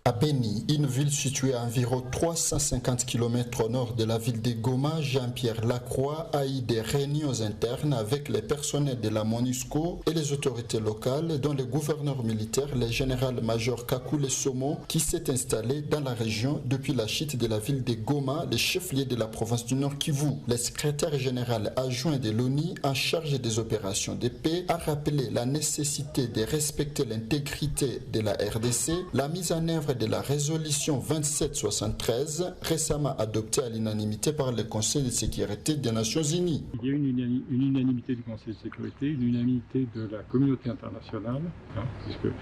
À Beni, une ville située à environ 350 km au nord de la ville de Goma, Jean-Pierre Lacroix a eu des réunions internes avec les personnels de la MONUSCO et les autorités locales, dont le gouverneur militaire, le général-major Kakule Somo, qui s'est installé dans la région depuis la chute de la ville de Goma, le chef-lieu de la province du Nord Kivu. Le secrétaire général adjoint de l'ONU en charge des opérations de paix a rappelé la nécessité de respecter l'intégrité de la RDC, la mise en œuvre de la résolution 2773 récemment adoptée à l'unanimité par le Conseil de sécurité des Nations Unies. Il y a une unanimité du Conseil de sécurité, une unanimité de la communauté internationale, puisque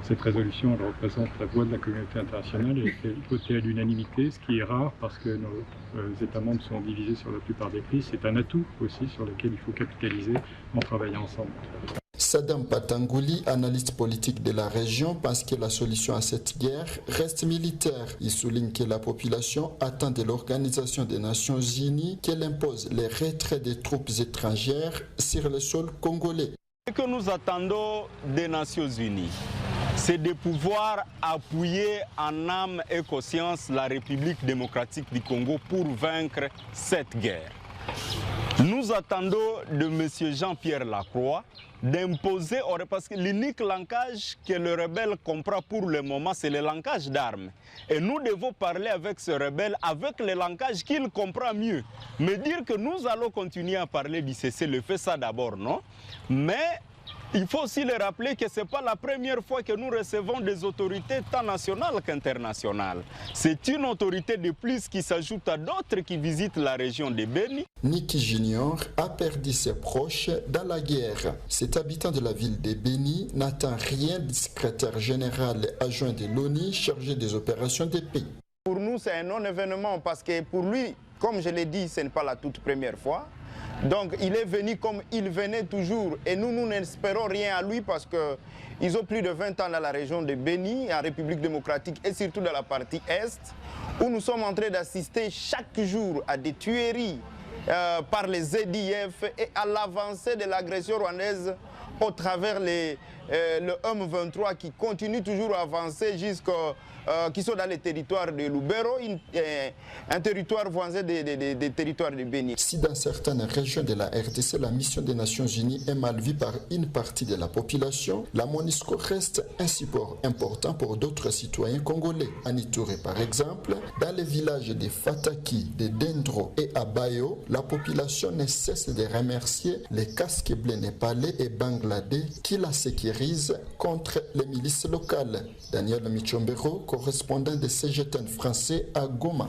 cette résolution elle représente la voix de la communauté internationale et elle est votée à l'unanimité, ce qui est rare parce que nos États membres sont divisés sur la plupart des crises. C'est un atout aussi sur lequel il faut capitaliser en travaillant ensemble. Sadam Patangouli, analyste politique de la région, pense que la solution à cette guerre reste militaire. Il souligne que la population attend de l'Organisation des Nations Unies qu'elle impose les retraits des troupes étrangères sur le sol congolais. Ce que nous attendons des Nations Unies, c'est de pouvoir appuyer en âme et conscience la République démocratique du Congo pour vaincre cette guerre. Nous attendons de M. Jean-Pierre Lacroix d'imposer, parce que l'unique langage que le rebelle comprend pour le moment, c'est le langage d'armes. Et nous devons parler avec ce rebelle avec le langage qu'il comprend mieux. Mais dire que nous allons continuer à parler du cessez-le-feu, ça d'abord, non? Mais il faut aussi le rappeler que ce n'est pas la première fois que nous recevons des autorités tant nationales qu'internationales. C'est une autorité de plus qui s'ajoute à d'autres qui visitent la région de Beni. Niki Junior a perdu ses proches dans la guerre. Cet habitant de la ville de Beni n'attend rien du secrétaire général adjoint de l'ONU chargé des opérations de paix. Pour nous, c'est un non-événement parce que pour lui, comme je l'ai dit, ce n'est pas la toute première fois. Donc il est venu comme il venait toujours et nous n'espérons rien à lui parce qu'ils ont plus de 20 ans dans la région de Beni, en République démocratique et surtout dans la partie Est, où nous sommes en train d'assister chaque jour à des tueries par les ZDF et à l'avancée de l'agression rwandaise au travers le M23 qui continue toujours à avancer qui sont dans les territoires de Lubero, un territoire voisin des territoires de Beni. Si dans certaines régions de la RDC, la mission des Nations Unies est mal vue par une partie de la population, la MONUSCO reste un support important pour d'autres citoyens congolais. À Nitoré par exemple, dans les villages de Fataki, de Dendro et Abayo, la population ne cesse de remercier les casques bleus népalais et bangladais qui la sécurisent contre les milices locales. Daniel Michombero, correspondant de CGTN français à Goma.